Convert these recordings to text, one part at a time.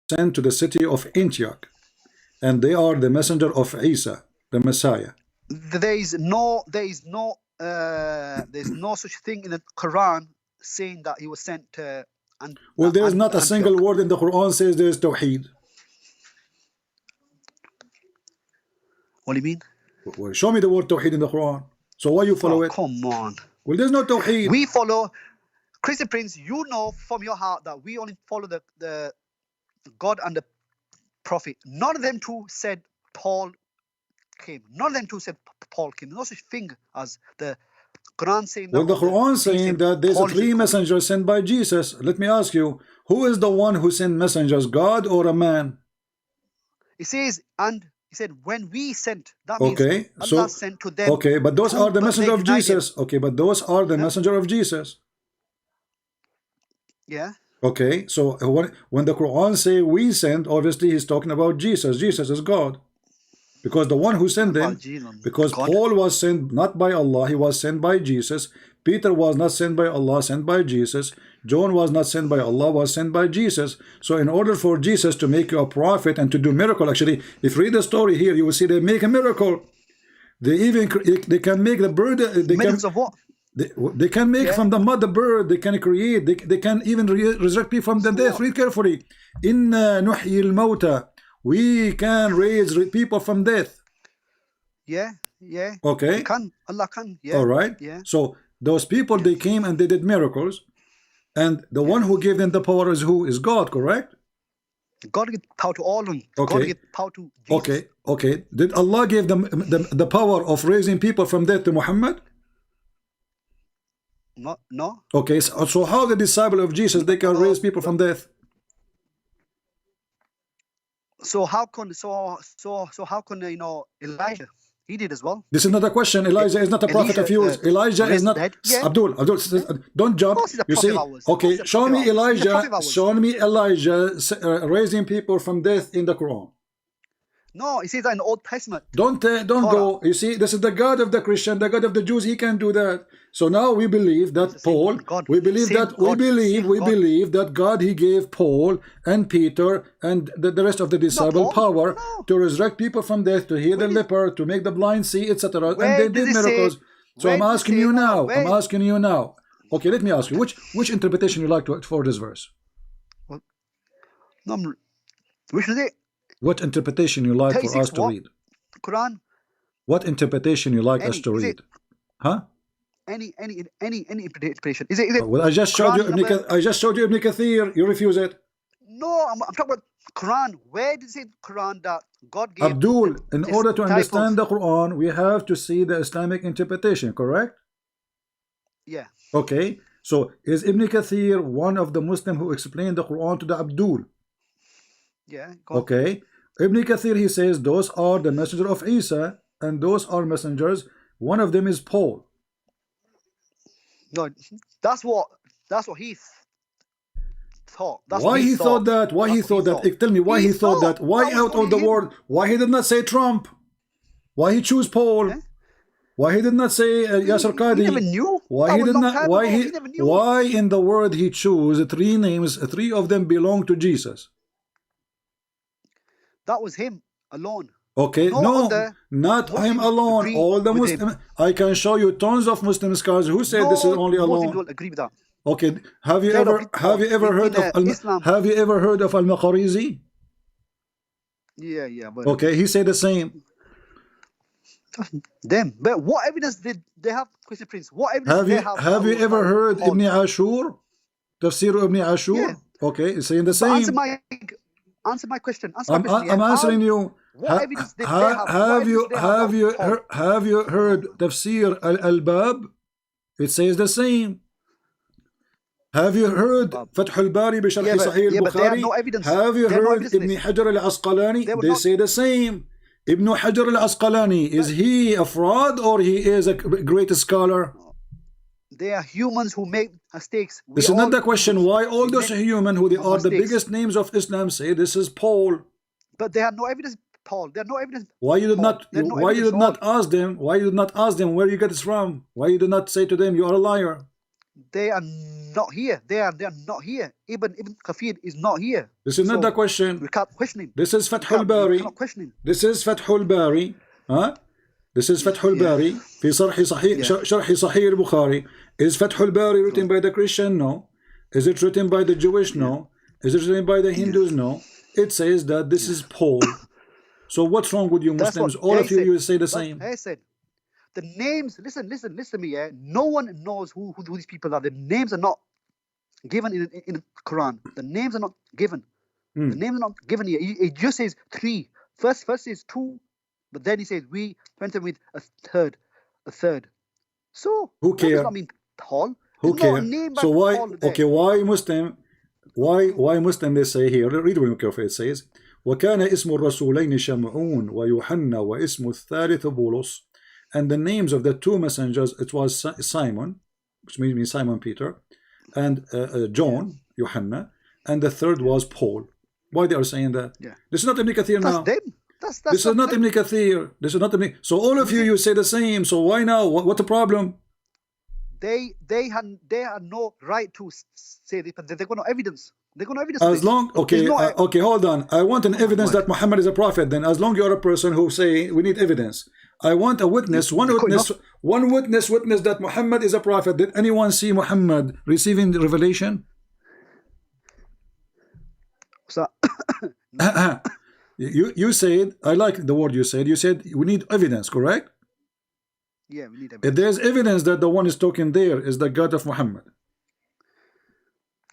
sent to the city of Antioch, and they are the messenger of Isa, the Messiah. There's no such thing in the Quran saying that he was sent to. Well, there is not a single word in the Quran says there is Tawheed. What do you mean? Well, show me the word Tawheed in the Quran. So why you follow it? Come on. Well, there's no Tawheed. We follow, Christian Prince, you know from your heart that we only follow the God and the Prophet. None of them two said Paul came. None of them two said Paul came. No such thing as the Quran saying that. Well, the Quran saying that there's three messengers sent by Jesus. Let me ask you, who is the one who sent messengers, God or a man? It says, and he said, when we sent, that means okay, Allah sent to them. Okay, but those are the messenger of Jesus. Okay, but those are the messenger of Jesus. Yeah. Okay, so when the Quran say we sent, obviously he's talking about Jesus. Jesus is God. Because the one who sent them, because Paul was sent not by Allah, he was sent by Jesus. Peter was not sent by Allah, sent by Jesus. John was not sent by Allah, was sent by Jesus. So in order for Jesus to make you a prophet and to do miracle, actually, if you read the story here, you will see they make a miracle. They can make the bird. Of what? They can make from the mud the bird. They can create. They can even resurrect people from the death. Read carefully. Inna nuhyi al-mawta. We can raise people from death. Yeah. Okay. Allah can. Yeah. All right. Yeah. So those people, they came and they did miracles, and the one who gave them the power is who? Is God, correct? God gave power to all of them. Okay. God gave power to Jesus. Okay. Did Allah give them the power of raising people from death to Muhammad? No. Okay. So how the disciple of Jesus they can raise people from death? So how can Elijah? He did as well. This is not a question. Elijah is not a prophet of yours. Elijah is not. Yeah. Abdul, don't jump. You see? Okay, show me Elijah. Show me Elijah raising people from death in the Quran. No, it says that in the Old Testament. Don't go. You see, this is the God of the Christian, the God of the Jews. He can do that. So now we believe that Paul. We believe that God. He gave Paul and Peter and the rest of the disciple power to resurrect people from death, to heal the leper, to make the blind see, etc. And they did miracles. So I'm asking you now. Okay, let me ask you which interpretation you like for this verse. Which is it? What interpretation you like for us to read? Quran. What interpretation you like us to read? Huh? Any interpretation. Is it? Well, I just showed you Ibn Kathir. You refuse it. No, I'm talking about Quran. Where does it say Quran that God gave? Abdul, in order to understand the Quran, we have to see the Islamic interpretation, correct? Yeah. Okay. So is Ibn Kathir one of the Muslims who explained the Quran to the Abdul? Yeah. Okay. Ibn Kathir, he says those are the messenger of Isa, and those are messengers. One of them is Paul. No, that's what he thought. Why he thought that? Tell me why he thought that. Why out of the world? Why he did not say Trump? Why he choose Paul? Why he did not say Yasser Qadi? He never knew. Why he did not? Why in the world he chose three names? Three of them belong to Jesus. That was him alone. Okay, no, not him alone. All the Muslims. I can show you tons of Muslim scholars who say this is only alone. Don't agree with that. Okay, have you ever heard of Al-Maqarizi? Yeah. But okay, he said the same. Them, but what evidence did they have, Christian Prince? What evidence have you ever heard Ibn Ashur? Tafsir Ibn Ashur? Yeah. Okay, it's saying the same. Answer my question. I'm answering you. What evidence did they have? Have you heard Tafsir Al-Albab? It says the same. Have you heard Fath al-Bari bi Sharh Sahih al-Bukhari? Have you heard Ibn Hajar al-Asqalani? They say the same. Ibn Hajar al-Asqalani, is he a fraud or he is a great scholar? They are humans who make mistakes. This is not the question. Why all those humans who they are the biggest names of Islam say this is Paul? But they have no evidence, Paul. They have no evidence. Why you did not? Why you did not ask them? Why you did not ask them where you get this from? Why you did not say to them you are a liar? They are not here. They are not here. Ibn Kathir is not here. This is not the question. We can't question him. This is Fathul Bari. This is Fathul Bari. Huh? This is Fathul Bari. في شرح صحيح البخاري. Is Fathul Bari written by the Christian? No. Is it written by the Jewish? No. Is it written by the Hindus? No. It says that this is Paul. So what's wrong with you Muslims? All of you say the same. I said the names. Listen to me. Yeah. No one knows who these people are. The names are not given in the Quran. The names are not given. The names are not given here. It just says 3. First is 2, but then he says we went with a third. So who cares? Does not mean Paul. Who cares? So why? Okay, why Muslim? Why Muslim they say here? Read what it says. وكان اسم الرسولين شمعون ويوحنا واسم الثالث بولس. And the names of the 2 messengers, it was Simon, which means Simon Peter, and John, Yohanna, and the third was Paul. Why they are saying that? Yeah. This is not Ibn Kathir now. That's this is not Ibn Kathir. This is not Ibn. So all of you say the same. So why now? What the problem? They had no right to say this, but they've got no evidence. They've got no evidence. As long, okay, okay, hold on. I want an evidence that Muhammad is a prophet. Then, as long you're a person who say we need evidence, I want a witness. One witness that Muhammad is a prophet. Did anyone see Muhammad receiving the revelation? So, you said, I like the word you said. You said we need evidence, correct? Yeah, we need evidence. If there's evidence that the one is talking there is the God of Muhammad.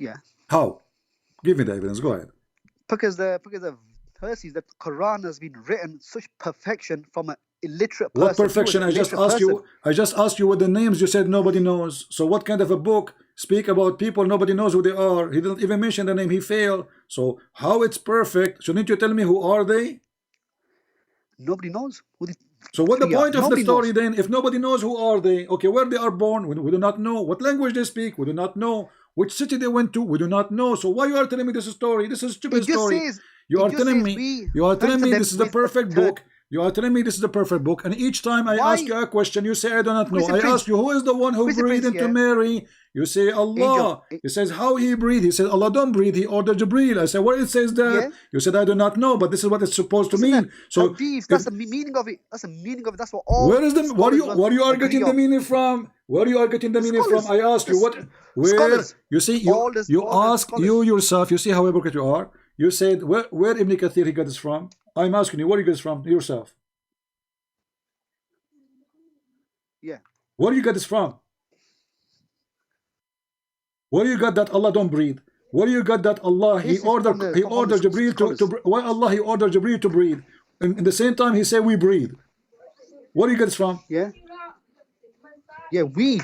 Yeah. How? Give me the evidence. Go ahead. Because the verses that the Quran has been written such perfection from an illiterate person. What perfection? I just asked you what the names. You said nobody knows. So what kind of a book speak about people nobody knows who they are? He didn't even mention the name. He failed. So how it's perfect? Shouldn't you tell me who are they? Nobody knows who they. So what the point of the story then? If nobody knows who are they? Okay, where they are born? We do not know. What language they speak? We do not know. Which city they went to? We do not know. So why you are telling me this story? This is a stupid story. You are telling me this is the perfect book. You are telling me this is the perfect book. And each time I ask you a question, you say I do not know. I ask you who is the one who breathed into Mary? You say Allah. He says how he breathed. He says Allah don't breathe. He ordered Jibreel. I say what it says there. You said I do not know, but this is what it's supposed to mean. So that's the meaning of it. That's the meaning of it. That's what all. Where is the what you are getting the meaning from? Where you are getting the meaning from? I asked you what. Where you see you ask you yourself. You see how hypocrite you are. You said where Ibn Kathir he got this from. I'm asking you where you got this from yourself. Yeah. Where you got this from? Where you got that Allah don't breathe? Where you got that Allah he ordered Jibreel to why Allah he ordered Jibreel to breathe? In the same time he said we breathe. Where you get this from? Yeah. Yeah, we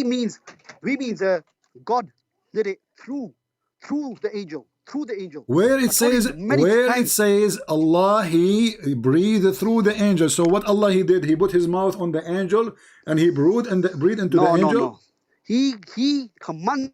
means God did it through the angel. Through the angel. Where it says Allah he breathed through the angel. So what Allah he did, he put his mouth on the angel and he breathed into the angel. No. He commanded.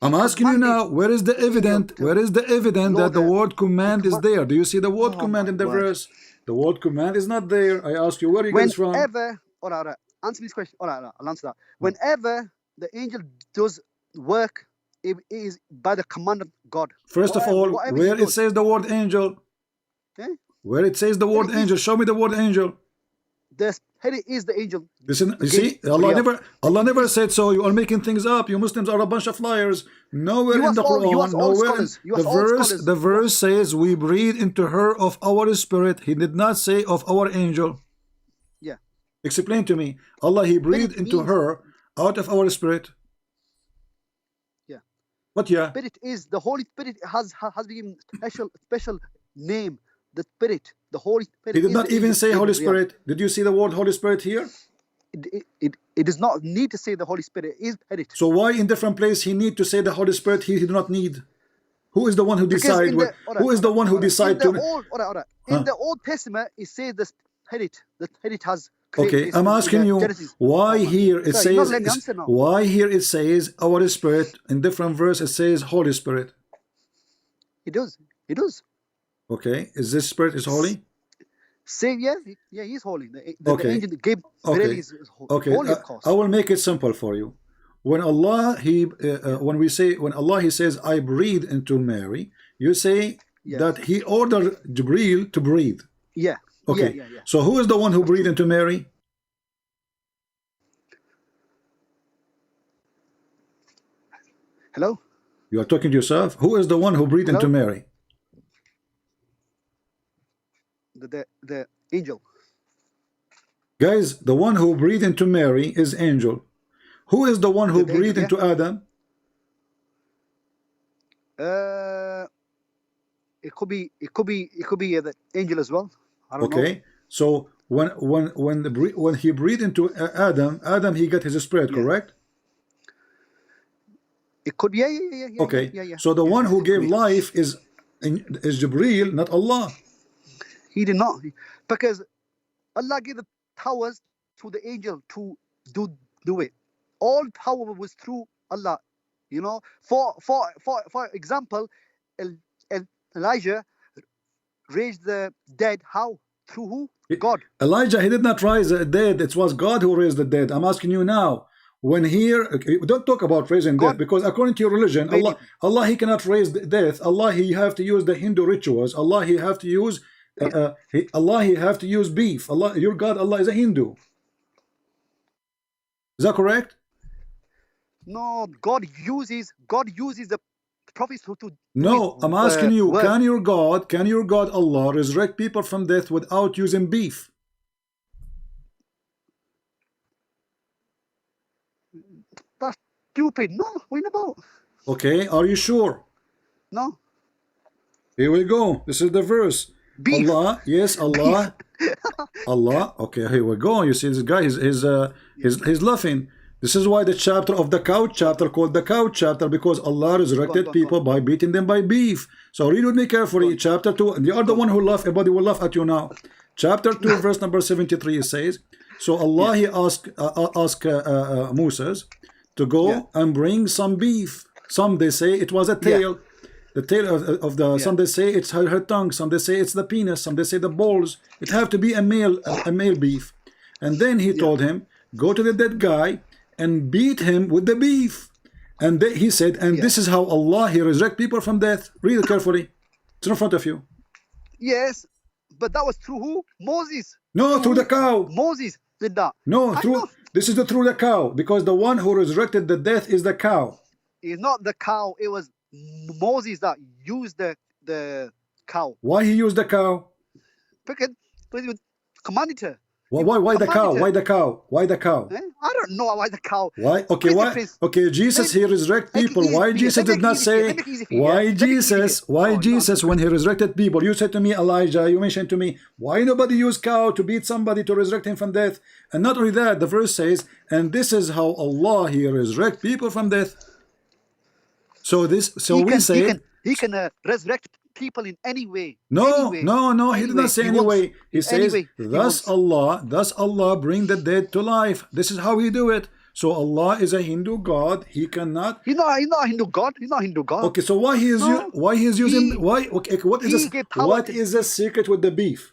I'm asking you now, where is the evidence? Where is the evidence that the word command is there? Do you see the word command in the verse? The word command is not there. I ask you where you get it from. Whenever, all right, answer this question. All right, I'll answer that. Whenever the angel does work, it is by the command of God. First of all, where it says the word angel, where it says the word angel, show me the word angel. The Spirit is the angel. Listen, you see, Allah never said so. You are making things up. You Muslims are a bunch of liars. Nowhere in the Quran, nowhere the verse says we breathe into her of our spirit. He did not say of our angel. Yeah. Explain to me. Allah he breathed into her out of our spirit. What? Yeah. Spirit is the Holy Spirit has been special name. The Spirit, the Holy Spirit. He did not even say Holy Spirit. Did you see the word Holy Spirit here? It does not need to say the Holy Spirit. It is Spirit. So why in different place he need to say the Holy Spirit? He do not need. Who is the one who decide? Who is the one who decide to? In the Old Testament, it says the Spirit. The Spirit has. Okay, I'm asking you why here it says our spirit. In different verse it says Holy Spirit. It does. Okay, is this spirit is holy? Same, yeah, yeah, he's holy. The Okay. angel Gabriel Okay. is Okay. holy, of course. I will make it simple for you. When Allah when Allah he says I breathe into Mary, you say that he ordered Jibril to breathe. Yeah. Okay. Yeah. So who is the one who breathed into Mary? Hello? You are talking to yourself. Who is the one who breathed into Mary? The angel. Guys, the one who breathed into Mary is angel. Who is the one who breathed into Adam? It could be the angel as well. I don't know. Okay. So when he breathed into Adam he got his spirit, correct? It could be, yeah. Okay. Yeah. So the one who gave life is Jibril, not Allah. He did not, because Allah gave the powers to the angel to do it. All power was through Allah. You know, for example, Elijah raised the dead. How? Through who? God. Elijah, he did not raise the dead. It was God who raised the dead. I'm asking you now. When here, okay, don't talk about raising death, because according to your religion, Allah he cannot raise death. Allah he have to use the Hindu rituals. Allah he have to use Allah he have to use beef. Allah, your God, Allah is a Hindu. Is that correct? No, God uses the prophets to no, I'm asking you, can your God Allah resurrect people from death without using beef? That's stupid. No, what about? Okay, are you sure? No. Here we go. This is the verse. Beef. Allah, yes, Allah. Allah. Okay, here we go. You see this guy, he's laughing. This is why the chapter of the cow chapter called the cow chapter, because Allah resurrected people by beating them by beef. So read with me carefully. Chapter 2. You are the one who laugh. Everybody will laugh at you now. Chapter 2, verse number 73. It says, so Allah he asked Moses to go and bring some beef. Some they say it was a tail. The tail of the some they say it's her tongue. Some they say it's the penis. Some they say the balls. It have to be a male beef. And then he told him, go to the dead guy and beat him with the beef. And he said, and this is how Allah he resurrect people from death. Read it carefully. It's in front of you. Yes, but that was through who? Moses. No, through the cow. Moses did that. No, this is through the cow, because the one who resurrected the death is the cow. It's not the cow. It was Moses that used the cow. Why he used the cow? Because he was commanded her. Why the cow? Why the cow? Why the cow? I don't know why the cow. Why? Okay, why? Okay, Jesus he resurrect people. Why Jesus did not say? Why Jesus? Why Jesus when he resurrected people? You said to me, Elijah. You mentioned to me, why nobody use cow to beat somebody to resurrect him from death? And not only that, the verse says, and this is how Allah he resurrect people from death. So he can resurrect people in any way. No, he did not say any way. He says, thus Allah bring the dead to life. This is how he do it. So Allah is a Hindu God. He cannot. He's not Hindu God. He's not Hindu God. Okay, so why he is using okay, what is the secret with the beef?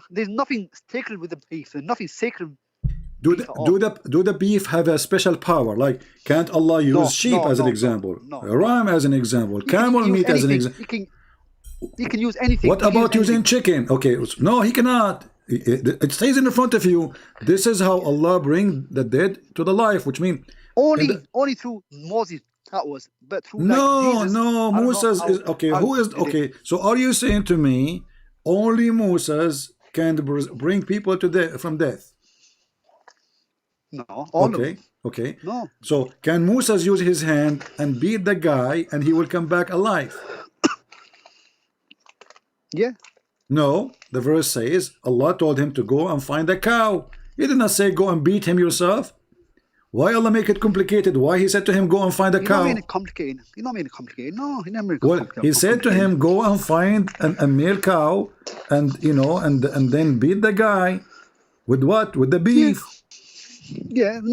There's nothing sacred with the beef. There's nothing sacred. Do the beef have a special power? Like, can't Allah use sheep as an example, ram as an example, camel meat as an example? He can use anything. What about using chicken? Okay, no, he cannot. It stays in front of you. This is how Allah bring the dead to the life, which means only through Moses. That was, but through Jesus, Moses is okay. Who is okay? So are you saying to me only Moses can bring people to from death? No, all of them. Okay. No. So can Moses use his hand and beat the guy and he will come back alive? Yeah. No, the verse says Allah told him to go and find a cow. He did not say go and beat him yourself. Why Allah make it complicated? Why he said to him go and find a cow? He not made it complicated. He not made it complicated. No, he never made it complicated. Well, he said to him go and find a male cow and and then beat the guy with what? With the beef. Yeah, there's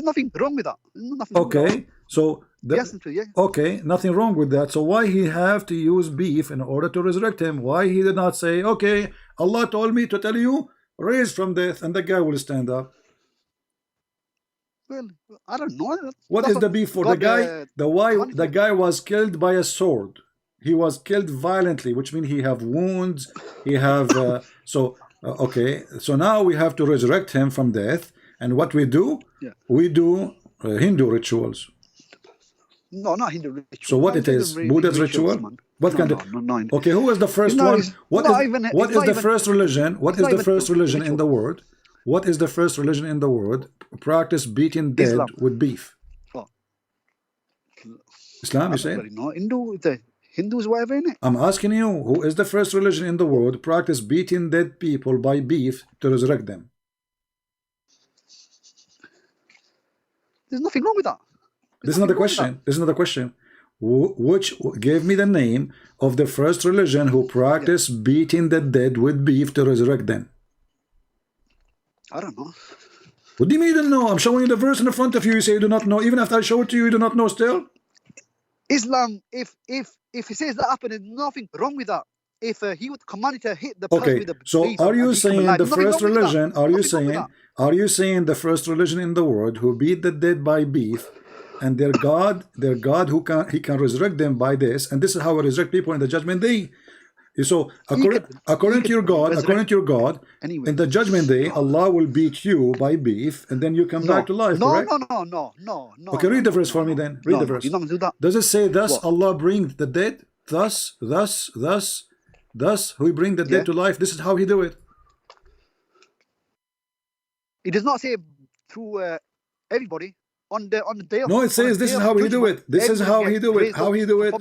nothing wrong with that. Okay, so Okay, nothing wrong with that. So why he have to use beef in order to resurrect him? Why he did not say, okay, Allah told me to tell you, raise from death, and the guy will stand up? Well, I don't know. What is the beef for? The guy was killed by a sword. He was killed violently, which means he have wounds. He have okay. So now we have to resurrect him from death, and what we do? Yeah. We do Hindu rituals. No, not Hindu ritual. So what it is? Buddha's ritual? Man. What kind of? Okay, who was the first one? What is the first religion? What is the first religion in the world? What is the first religion in the world? Practice beating dead Islam. with beef. Oh. Islam, you say? No, the Hindus, whatever, in it. I'm asking you, who is the first religion in the world practice beating dead people by beef to resurrect them? There's nothing wrong with that. This is not the question. This is not the question. Which gave me the name of the first religion who practiced beating the dead with beef to resurrect them? I don't know. What do you mean you don't know? I'm showing you the verse in the front of you. You say you do not know. Even after I show it to you, you do not know still? Islam, if he says that happened, there's nothing wrong with that. If he would command to hit the person with the beef, are you saying the first religion? Are you saying the first religion in the world who beat the dead by beef, and their God who can resurrect them by this, and this is how we resurrect people in the judgment day? So according to your God, anyway, in the judgment day, Allah will beat you by beef, and then you come back to life. Correct? No. Okay, read the verse for me then. Read the verse. You're not gonna do that. Does it say thus Allah brings the dead? Thus, we bring the dead to life. This is how He do it. It does not say through everybody. On the day of, no, it says this is how he do it. This is how he do it. How he do it.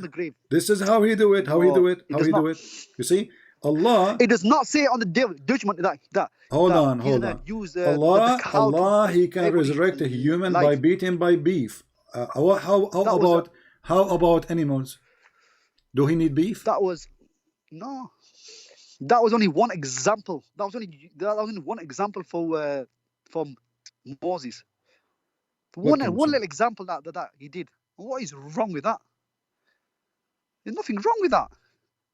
This is how he do it. How he do it. How he do it. You see, Allah. It does not say on the day of judgment that. Hold on. Allah, He can resurrect a human by beating by beef. How about animals? Do he need beef? That was only one example. That was only one example from Moses. One little example that he did. What is wrong with that? There's nothing wrong with that.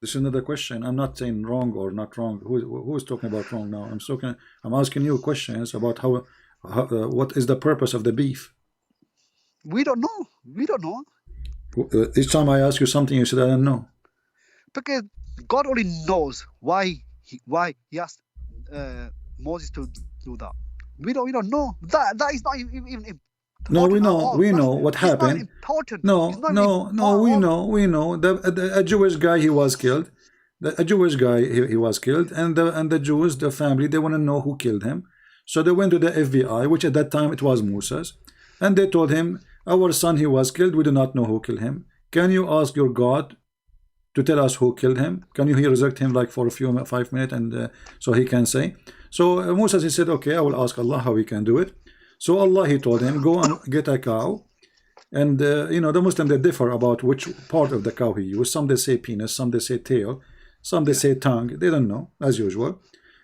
This is another question. I'm not saying wrong or not wrong. Who is talking about wrong now? I'm asking you questions about how what is the purpose of the beef? We don't know. Each time I ask you something, you said I don't know. Because God only knows why he asked Moses to do that. We don't know. That is not even. No, we know what happened. No, we know. A Jewish guy, he was killed. A Jewish guy, he was killed, and the Jews, the family, they want to know who killed him. So they went to the FBI, which at that time it was Musa's, and they told him, our son, he was killed. We do not know who killed him. Can you ask your God to tell us who killed him? Can you resurrect him like for 5 minutes, and so he can say? So Musa, he said, okay, I will ask Allah how he can do it. So Allah, He told him, go and get a cow. And the Muslims, they differ about which part of the cow he used. Some they say penis, some they say tail, some they say tongue. They don't know, as usual.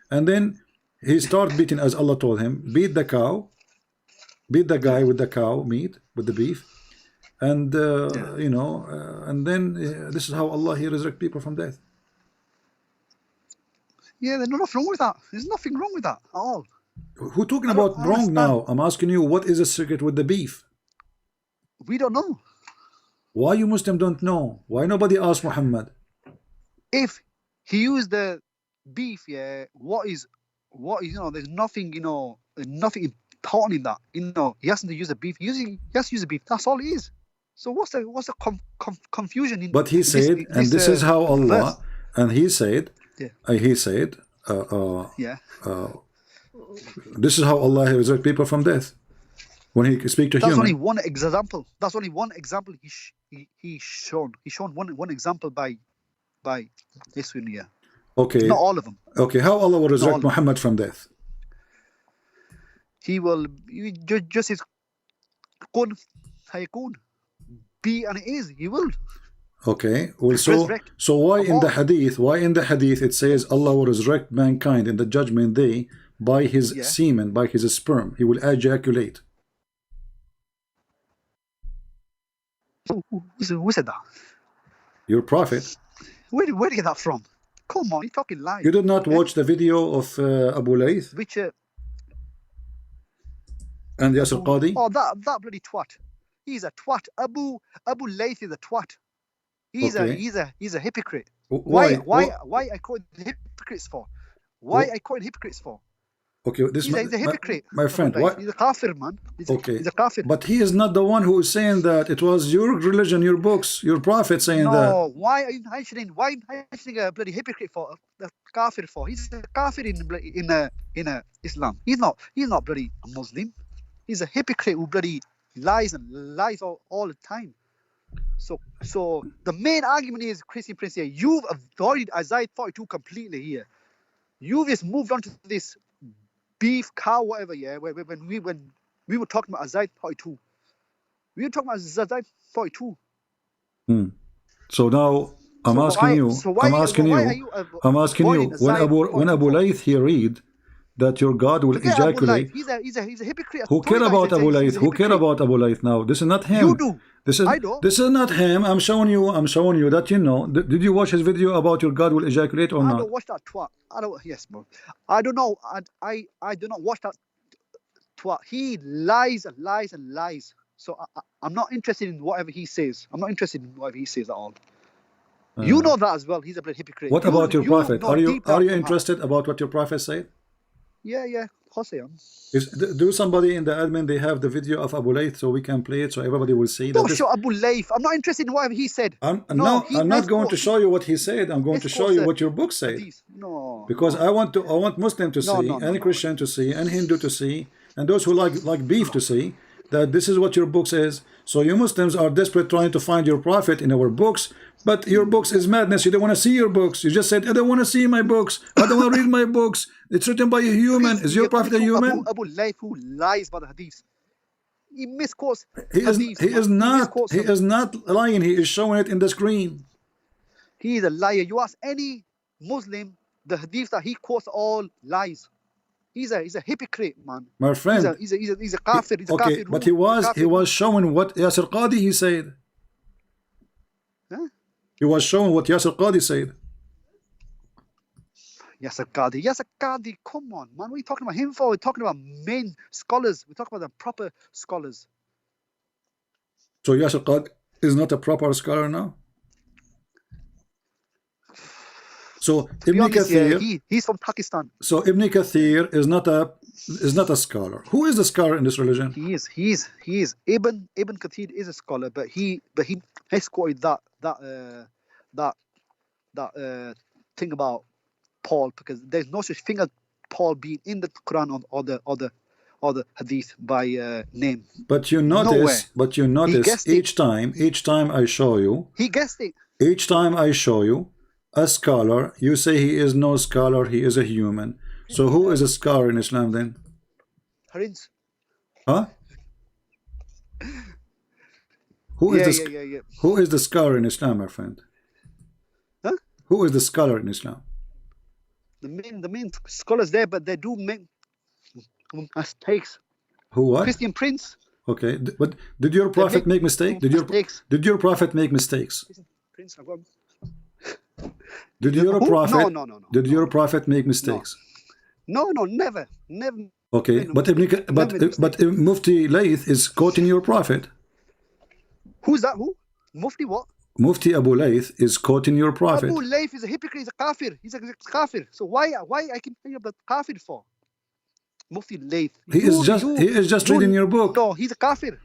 And then he started beating as Allah told him. Beat the cow, beat the guy with the cow meat, with the beef. And and then this is how Allah, He resurrect people from death. Yeah, there's nothing wrong with that. There's nothing wrong with that at all. Who talking about wrong now? I'm asking you, what is the secret with the beef? We don't know. Why you Muslim don't know? Why nobody asked Muhammad? If he used the beef, what is there's nothing, nothing important in that. He hasn't to use the beef. He has to use the beef. That's all it is. So what's the confusion in? But he said, and this is how Allah, verse. And he said, this is how Allah resurrect people from death when He speak to humans. That's only one example. That's only one example he shown. He shown one example by this one here. Okay. Not all of them. Okay. How Allah will resurrect Muhammad from death? He will just his kun hayakun. Be and it is. He will. Okay. Well, so why in the hadith it says Allah will resurrect mankind in the judgment day by His semen, by His sperm? He will ejaculate. Who said that? Your prophet. Where did you get that from? Come on, you're talking lies. You did not watch the video of Abu Layth Which and Yasir Qadi? oh, that bloody twat. He's a twat. Abu Layth is a twat. He's a hypocrite. Why I quote hypocrites for? Why I quote hypocrites for? Okay, he's a hypocrite. My friend, what? He's a kafir, man. He's a kafir. But he is not the one who is saying that. It was your religion, your books, your prophet saying that. No, why are you mentioning a bloody hypocrite for the kafir for? He's a kafir in Islam. He's not bloody a Muslim. He's a hypocrite who bloody lies all the time. So the main argument is, Christian Prince here, you've avoided Isaiah 42 completely here. You've just moved on to this beef cow, whatever, yeah. When we were talking about Isaiah 42, we were talking about Isaiah 42. So now I'm asking you. When Abu Layth he read that your God will ejaculate. He's a hypocrite. Who care about Abu Layth? Who care about Abu Layth now? This is not him. You do. This is not him. I'm showing you that you know. Did you watch his video about your God will ejaculate or not? I don't watch that twat. Yes, bro. I don't know. I do not watch that twat. He lies and lies and lies. So I'm not interested in whatever he says. I'm not interested in whatever he says at all. You know that as well. He's a hypocrite. What about your prophet? Are you interested about what your prophet said? Yeah, of course I am. Do somebody in the admin, they have the video of Abu Layth so we can play it so everybody will see. Don't show Abu Layth. I'm not interested in whatever he said. I'm not going to show you what he said. I'm going to show you what your book said. No. Because I want Muslim to see, and Christian to see, and Hindu to see, and those who like beef to see that this is what your book says. So you Muslims are desperate trying to find your prophet in our books, but your books is madness. You don't want to see your books. You just said, I don't want to see my books. I don't want to read my books. It's written by a human. Is your prophet a human? Abu Layth who lies by the hadith. He misquotes. He is not lying. He is showing it in the screen. He is a liar. You ask any Muslim, the hadith that he quotes all lies. He's a hypocrite, man. My friend, he's a kafir. Okay, but he was showing what Yasir Qadi he said. Huh? He was showing what Yasir Qadi said. Yasir Qadi, come on, man. What are you talking about him for? We're talking about main scholars. We're talking about the proper scholars. So Yasir Qadi is not a proper scholar now? So Ibn Kathir, he's from Pakistan. So Ibn Kathir is not a scholar. Who is the scholar in this religion? He is. Ibn Kathir is a scholar, but he has quoted that thing about Paul, because there's no such thing as Paul being in the Quran or the Hadith by name. But you notice each time I show you. He guessed it. Each time I show you a scholar, you say he is no scholar, he is a human. So who is a scholar in Islam then? Prince. Huh? Who is the scholar in Islam, my friend? Huh? Who is the scholar in Islam? The main scholars there, but they do make mistakes. Who what? Christian Prince. Okay, but did your prophet make mistakes? Did your prophet make mistakes? Prince, Did your prophet? No. Did your prophet make mistakes? No, never. Okay, but Mufti Layth is quoting your prophet. Who's that? Who? Mufti what? Mufti Abu Layth is quoting your prophet. Abu Layth is a hypocrite. He's a kafir. He's a kafir. So why I keep saying about kafir for? Mufti Layth. He is just reading your book. No, he's a kafir.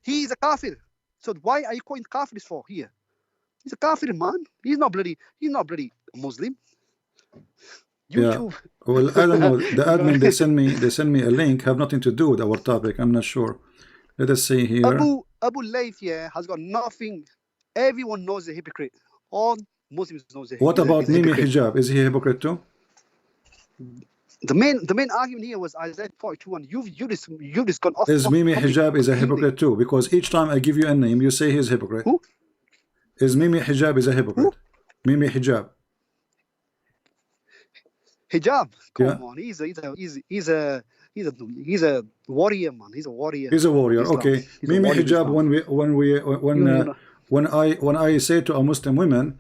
He is a kafir. So why are you quoting kafirs for here? He's a kafir, man. He's not bloody Muslim. YouTube. Yeah. Well, I don't know. The admin they send me a link. Have nothing to do with our topic. I'm not sure. Let us see here. Abu Layth has got nothing. Everyone knows the hypocrite. All Muslims knows the hypocrite. What about Mimi Hijab? Is he a hypocrite too? The main argument here was Isaiah 42, and you just gone off. Is Mimi Hijab is a hypocrite too? Because each time I give you a name, you say he's a hypocrite. Who? Is Mimi Hijab is a hypocrite? Who? Mimi Hijab. Hijab. Come on, he's He's a warrior, man. He's a warrior. He's a warrior. Okay. Mimi hijab. When I say to a Muslim woman,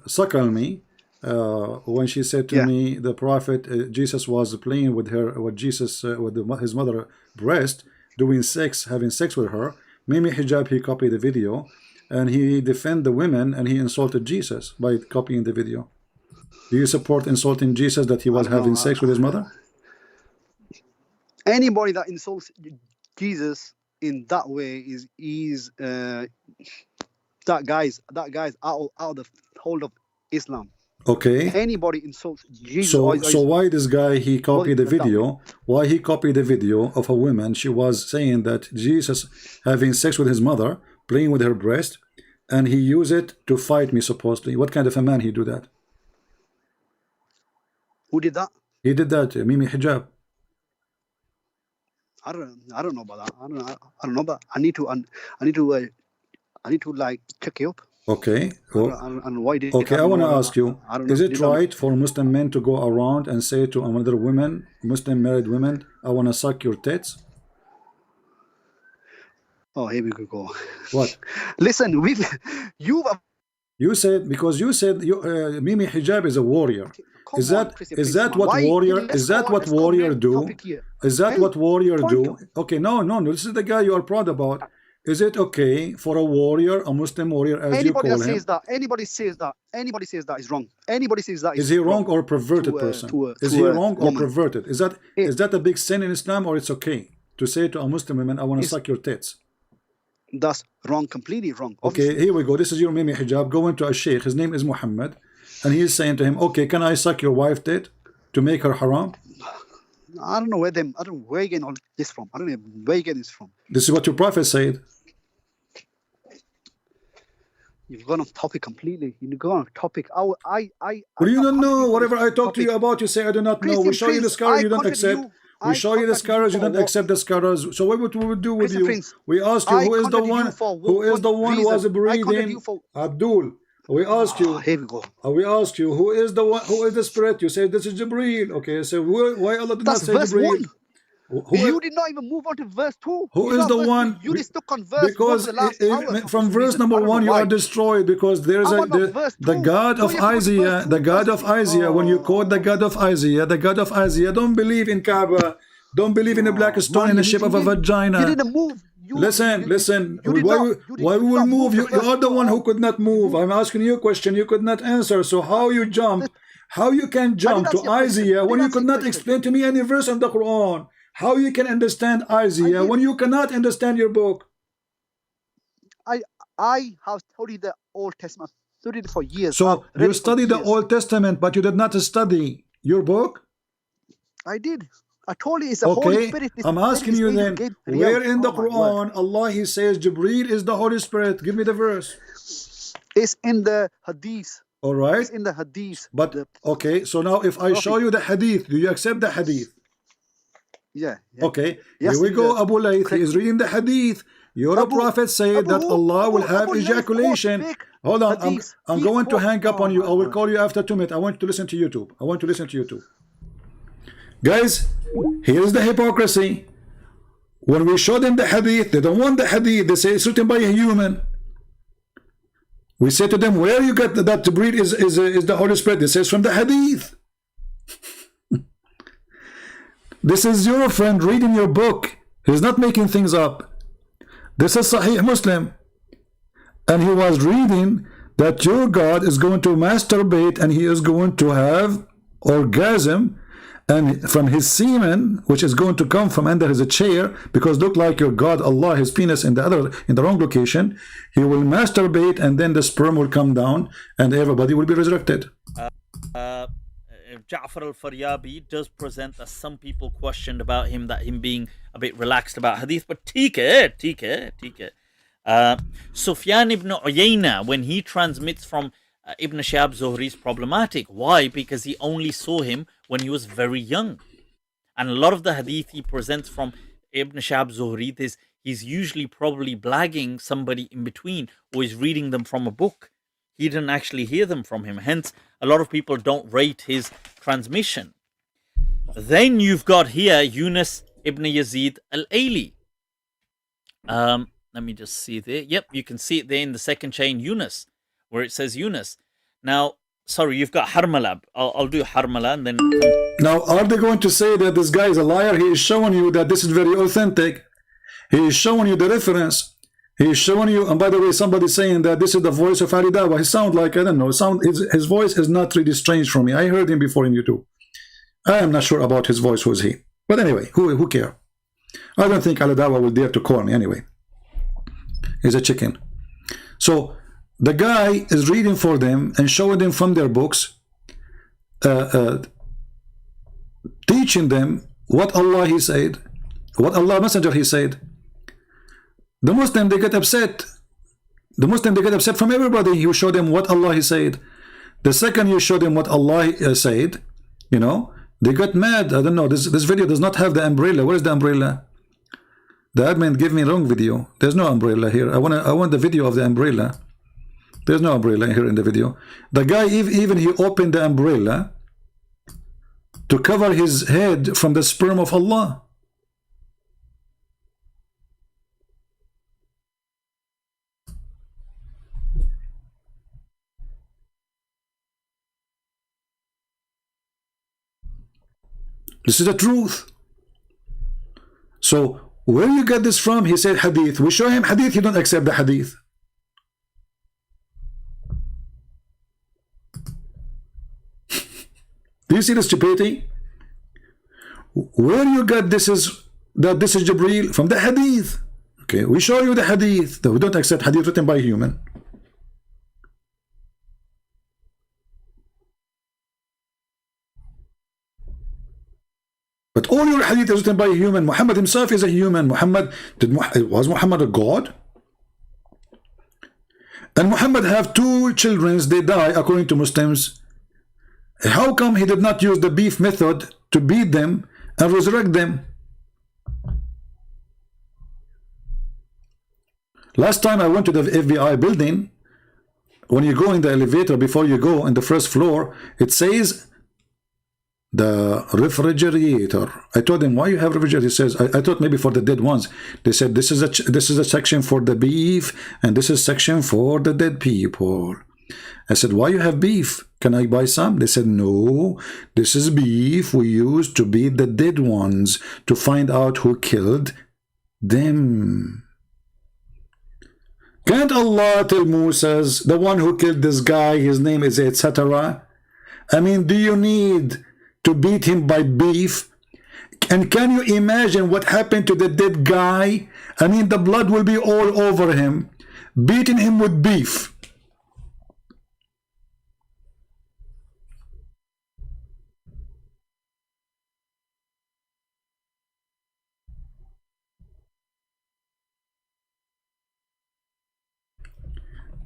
suckle me. When she said to me, the Prophet Jesus was playing with her, with Jesus, his mother breast, doing sex, having sex with her. Mimi hijab, he copied the video, and he defended the women, and he insulted Jesus by copying the video. Do you support insulting Jesus that he was having sex with his mother? Anybody that insults Jesus in that way is that guy's out of the hold of Islam. Okay. Anybody insults Jesus. So why this guy, he copied the video? Why he copied the video of a woman? She was saying that Jesus having sex with his mother, playing with her breast, and he used it to fight me supposedly. What kind of a man he do that? Who did that? He did that, Mimi hijab. I don't know about that. I don't know, but I need to like check you up. Okay. And why did I want to ask you, is it right for Muslim men to go around and say to another woman, Muslim married women, I want to suck your tits? Oh, here we could go. What? Listen, you said, because you said Mimi hijab is a warrior. Is that what warrior do? Is that what warrior do? Okay, no. This is the guy you are proud about. Is it okay for a warrior, a Muslim warrior, as you call him? Anybody says that is wrong. Anybody says that is he wrong or perverted person? Is he wrong or perverted? Is that a big sin in Islam, or it's okay to say to a Muslim woman, I want to suck your tits? That's wrong, completely wrong. Obviously. Okay, here we go. This is your Mimi hijab going to a sheikh. His name is Muhammad, and he is saying to him, okay, can I suck your wife tit to make her haram? I don't know where you getting all this from. I don't know where you getting this from. This is what your Prophet said. You've gone off topic completely. You've gone off topic. Well, you don't know. Whatever I talk to you about, you say I do not know. We show you the scars, you don't accept. We show you the scars, you don't accept the scars. So what we would do with you? We ask you, who is the one who was breathing? Abdul. We ask you. Here we go. We ask you, who is the one? Who is the spirit? You say this is Jibreel. Okay, so why Allah did not say Jibreel? You did not even move on to verse 2. Who is the one? You just stuck on verse 1 for the last hour. From verse number 1 you are destroyed, because there's the God of Isaiah. The God of Isaiah. When you quote the God of Isaiah, don't believe in Kaaba. Don't believe in a black stone in the shape of a vagina. You didn't move. Listen. Why we will move? You are the one who could not move. I'm asking you a question. You could not answer. So how you jump? How you can jump to Isaiah when you could not explain to me any verse in the Quran? How you can understand Isaiah when you cannot understand your book? I have studied the Old Testament. I've studied it for years. So you studied the Old Testament, but you did not study your book? I did. I told you it's the Holy Spirit. I'm asking you then, where in the Quran Allah He says Jibreel is the Holy Spirit? Give me the verse. It's in the Hadith. All right. It's in the Hadith. But okay, so now if I show you the Hadith, do you accept the Hadith? Yeah. Okay. Yes, here we go. Abu Layth, he is reading the Hadith. Your Prophet said that Allah will have ejaculation. Hold on, I'm going to hang up on you. I will call you after 2 minutes. I want to listen to YouTube. Guys, here's the hypocrisy. When we show them the Hadith, they don't want the Hadith. They say it's written by a human. We say to them, where you get that to breed is the Holy Spirit? They say it's from the Hadith. This is your friend reading your book. He's not making things up. This is Sahih Muslim. And he was reading that your God is going to masturbate and he is going to have orgasm, and from his semen, which is going to come from under his chair, because look like your God, Allah, his penis in the wrong location, he will masturbate and then the sperm will come down and everybody will be resurrected. Ja'far al-Faryabi does present that some people questioned about him, that him being a bit relaxed about hadith, but tika. Sufyan ibn Uyayna, when he transmits from Ibn Shihab Zuhri, is problematic. Why? Because he only saw him when he was very young. And a lot of the hadith he presents from Ibn Shihab Zuhri, he's usually probably blagging somebody in between, or he's reading them from a book. He didn't actually hear them from him. Hence, a lot of people don't rate his transmission. Then you've got here Yunus ibn Yazid al-Aili. Let me just see there. Yep, you can see it there in the second chain, Yunus, where it says Yunus. Now, sorry, you've got Harmala. I'll do Harmala and then. Now, are they going to say that this guy is a liar? He is showing you that this is very authentic. He is showing you the reference. He is showing you, and by the way, somebody saying that this is the voice of Ali Dawah. He sounds like, I don't know, his voice is not really strange for me. I heard him before in YouTube. I am not sure about his voice, who's he. But anyway, who care? I don't think Ali Dawah will dare to call me anyway. He's a chicken. So the guy is reading for them and showing them from their books, teaching them what Allah he said, what Allah Messenger he said. The Muslim, they get upset. The Muslim, they get upset from everybody. You show them what Allah he said. The second you show them what Allah said, you know, they got mad. I don't know. This video does not have the umbrella. Where is the umbrella? The admin gave me wrong video. There's no umbrella here. I want the video of the umbrella. There's no umbrella here in the video. The guy, even he opened the umbrella to cover his head from the sperm of Allah. This is the truth. So where you get this from? He said hadith. We show him hadith, he don't accept the hadith. Do you see the stupidity? Where you get this is that this is Jibreel? From the hadith. Okay, we show you the hadith. That we don't accept hadith written by human. But all your hadith is written by a human. Muhammad himself is a human. Was Muhammad a god? And Muhammad have two children, they die according to Muslims. How come he did not use the beef method to beat them and resurrect them? Last time I went to the FBI building, when you go in the elevator, before you go in the first floor, it says the refrigerator. I told him, why you have refrigerator? He says, I thought maybe for the dead ones. They said this is a section for the beef and this is section for the dead people. I said, why you have beef? Can I buy some? They said, no, this is beef we use to beat the dead ones to find out who killed them. Can't Allah tell Moses, the one who killed this guy, his name is etc.? I mean, do you need to beat him by beef? And can you imagine what happened to the dead guy? I mean, the blood will be all over him. Beating him with beef.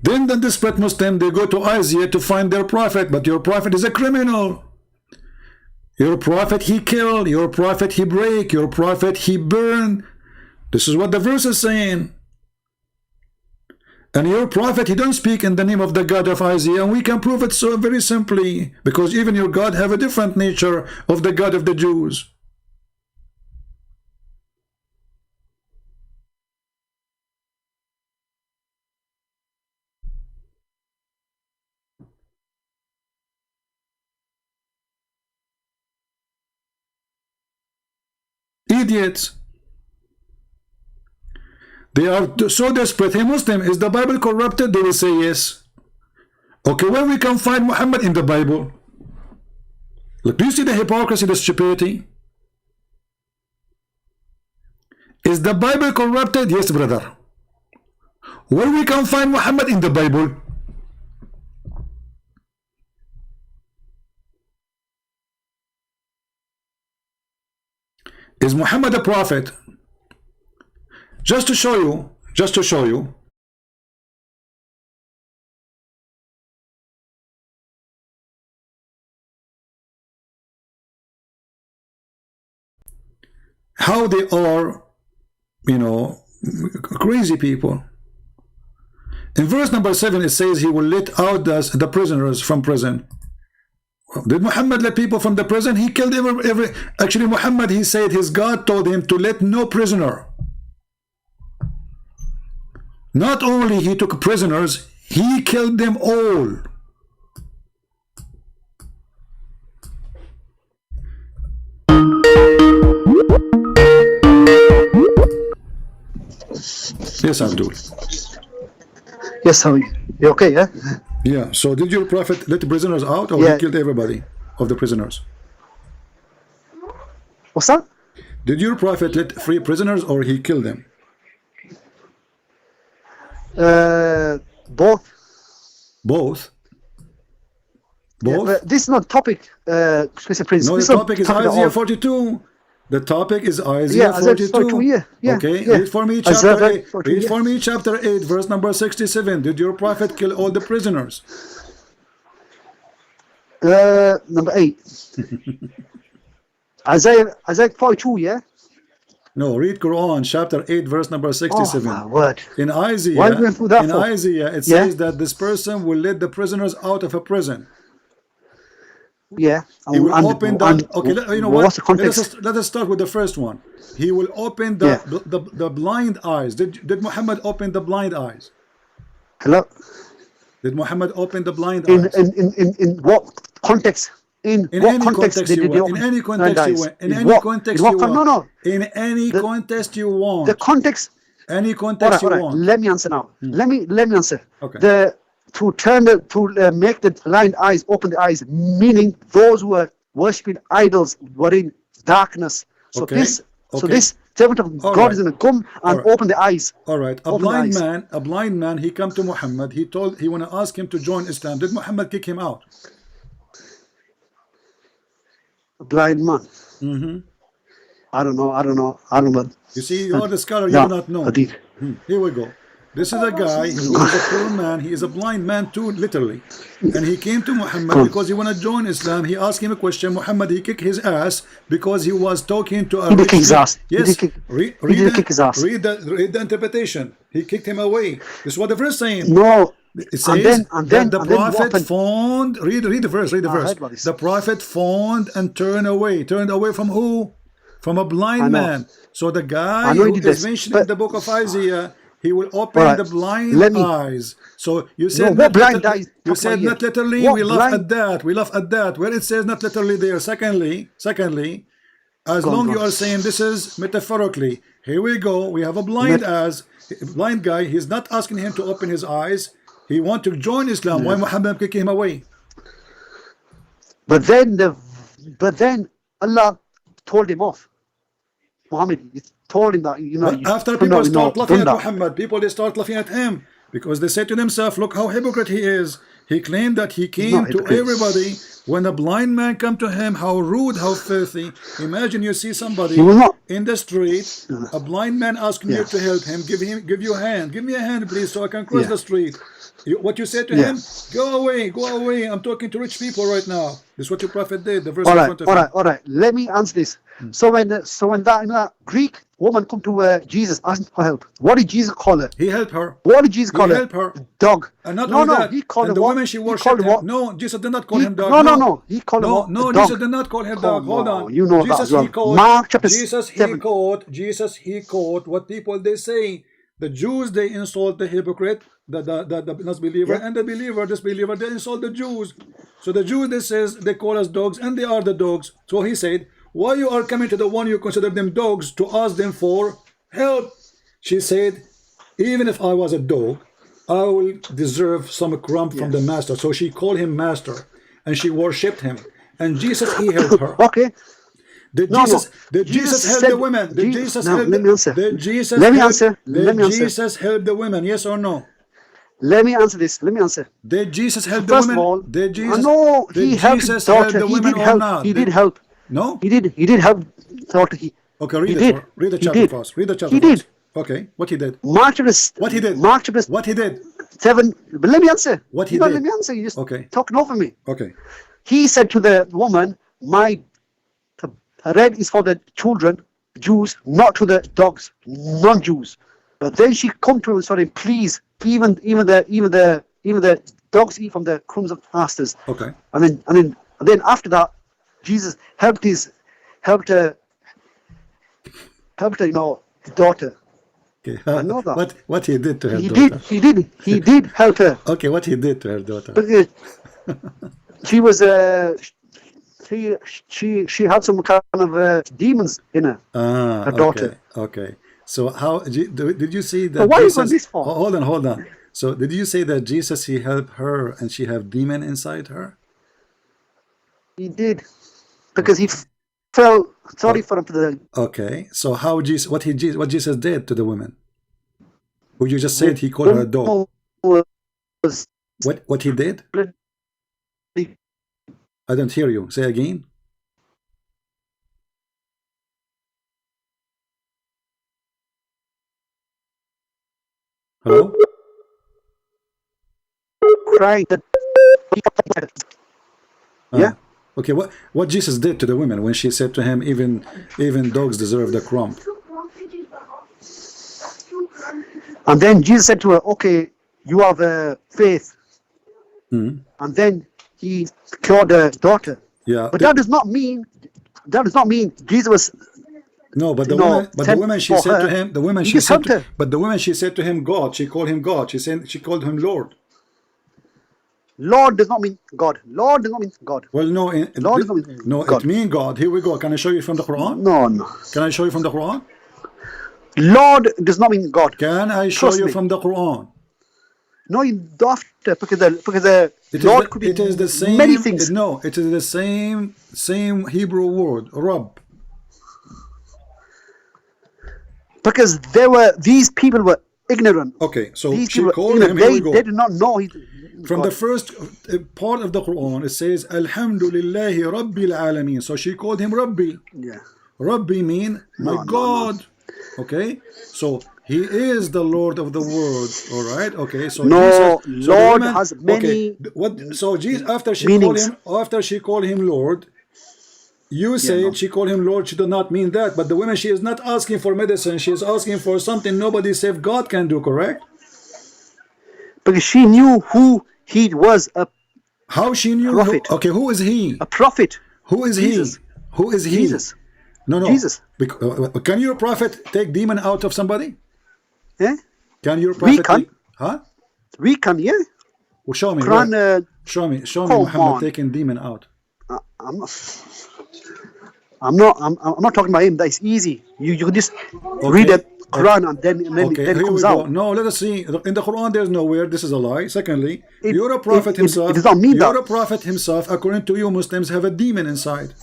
Then the desperate Muslim, they go to Isaiah to find their prophet, but your prophet is a criminal. Your prophet he kill, your prophet he break, your prophet he burn. This is what the verse is saying. And your prophet he don't speak in the name of the God of Isaiah, and we can prove it so very simply, because even your God have a different nature of the God of the Jews. Idiots. They are so desperate. Hey Muslim, is the Bible corrupted? They will say yes. Okay, where we can find Muhammad in the Bible? Look, do you see the hypocrisy, the stupidity? Is the Bible corrupted? Yes, brother. Where we can find Muhammad in the Bible? Is Muhammad a prophet? Just to show you, how they are, you know, crazy people. In verse number 7, it says he will let out the prisoners from prison. Did Muhammad let people from the prison? He killed every actually Muhammad, he said his God told him to let no prisoner. Not only he took prisoners, he killed them all. Yes, Abdul. Yes, how are you? You okay, yeah? Yeah, so did your prophet let the prisoners out, or he killed everybody of the prisoners? What's that? Did your prophet let free prisoners, or he killed them? Both. Both? Both? Yeah, this is not topic, Mr. Prince. No, this the topic is Isaiah 42. The topic is Isaiah 42. Okay, read for me chapter 8. Read for me chapter 8, verse number 67. Did your prophet kill all the prisoners? Number 8. Isaiah 42, yeah? No, read Quran chapter 8, verse number 67. Oh, my word. In Isaiah, Why we do that for? Isaiah, it says that this person will let the prisoners out of a prison. Yeah. He will open the. Okay, you know what? What's the context? Let us start with the first one. He will open the blind eyes. Did Muhammad open the blind eyes? Hello. Did Muhammad open the blind eyes? In what context? In what any context you want. In any context you want. In any context you want. No. In any context you want. The context. Any context you want. Let me answer now. Let me answer. Okay. To make the blind eyes open the eyes, meaning those who were worshipping idols were in darkness. So this servant of God is going to come and open the eyes. All right. A blind man, he come to Muhammad. He want to ask him to join Islam. Did Muhammad kick him out? A blind man. I don't know. You see, you are the scholar. You do not know. Here we go. This is a guy who is a poor man. He is a blind man too, literally. And he came to Muhammad because he want to join Islam. He asked him a question. Muhammad, he kicked his ass because he was talking to a rich man. His ass. Yes. Read the interpretation. He kicked him away. This is what the verse saying. No. It says that the prophet fawned. Read the verse. The prophet fawned and turned away. Turned away from who? From a blind man. So the guy who is mentioned in the book of Isaiah, he will open the blind eyes. So you said not literally. You said not literally. We laugh at that. We laugh at that. Where it says not literally there. Secondly, as long you are saying this is metaphorically. Here we go. We have a blind guy. He's not asking him to open his eyes. He want to join Islam. Why Muhammad kick him away? But then Allah told him off. Muhammad told him that, after people start laughing at Muhammad, they start laughing at him because they say to themselves, look how hypocrite he is. He claimed that he came to everybody. When a blind man come to him, how rude, how filthy. Imagine you see somebody in the street, a blind man asking you to help him, give you a hand. Give me a hand, please, so I can cross the street. What you say to him? Go away. I'm talking to rich people right now. This is what your prophet did. The verse in front of him. All right. Let me answer this. So when that Greek woman come to Jesus asking for help, what did Jesus call her? He helped her. What did Jesus call her? Help her. Dog. And not only that. He called and her the what? woman she worshipped him. No, Jesus did not call him dog. No. He called her what? No, Jesus did not call him dog. Hold on. You know Jesus, that as well. Mark chapter 7. Jesus he quote what people they say. The Jews they insult the hypocrite, the non-believer, and the believer, disbeliever, they insult the Jews. So the Jews they call us dogs, and they are the dogs. So he said, why you are coming to the one you consider them dogs to ask them for help? She said, even if I was a dog, I will deserve some crumb from the master. So she called him master, and she worshipped him. And Jesus he helped her. Okay. Did Jesus help the women? Did Jesus help the women? Jesus help the women? Yes or no? Let me answer this. Did Jesus help the women? First of all, did Jesus? No, he helped the daughter. The women or not? He did help. No. He did help the daughter. Okay, read the chapter first. Read the chapter. He did. Okay, what he did? Mark chapter. What he did? Mark chapter. What he did? 7. But let me answer. What he did? Let me answer. You just talking over me. Okay. He said to the woman, "My bread is for the children, Jews, not to the dogs, non-Jews." But then she come to him and said, "Please, even the dogs eat from the crumbs of masters." Okay. And And then after that, Jesus helped her, his daughter. Okay. I know that. What he did to her He daughter? did help her. Okay, what he did to her daughter? Because she was she had some kind of demons in her. Her daughter. Okay. So how did you see that? But why Jesus, you this for? hold on. So did you say that Jesus, he helped her and she have demon inside her? He did, because he felt sorry for the. Okay. So how Jesus, what Jesus did to the woman? Who you just said he called her a dog. What he did? I don't hear you. Say again. Hello? Crying. Yeah. Okay, what Jesus did to the woman when she said to him, even dogs deserve the crumb. And then Jesus said to her, okay, you have faith. And then he cured her daughter. Yeah. But that does not mean Jesus was. No, but the woman she said to him, she said to him God. She called him God. She called him Lord. Lord does not mean God. Lord does not mean God. Well, no, Lord does not mean no, God. it means God. Here we go. Can I show you from the Quran? No. Can I show you from the Quran? Lord does not mean God. Can I show you from the Quran? No, you don't have to, because the Lord could be many things. No, it is the same Hebrew word, Rabb. Because these people were ignorant. Okay, so these she called him. Here we go. They did not know. From God. the first part of the Quran, it says Alhamdulillahi Rabbil Alameen. So she called him Rabbi. Yeah. Rabbi mean my God. No. Okay, so he is the Lord of the world. All right. Okay. So Jesus, Lord has many. Okay. So Jesus, after she called him Lord, you said she called him Lord. She did not mean that. But the woman, she is not asking for medicine. She is asking for something nobody save God can do. Correct? Because she knew who he was. How she knew? Prophet. Okay. Who is he? A prophet. Who is Jesus. he? Who is he? Jesus. No. Jesus. Can your prophet take demon out of somebody? Yeah. Can your prophet? We can. We can. Yeah. Well, show me. Quran, show me Muhammad taking demon out. I'm not talking about him. That's easy. You can just read the Quran and then it comes out. No, let us see. In the Quran, there's nowhere. This is a lie. Secondly, you're a prophet himself. It does not mean you're a prophet himself. According to you, Muslims have a demon inside.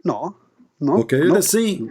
No. Okay, let's see.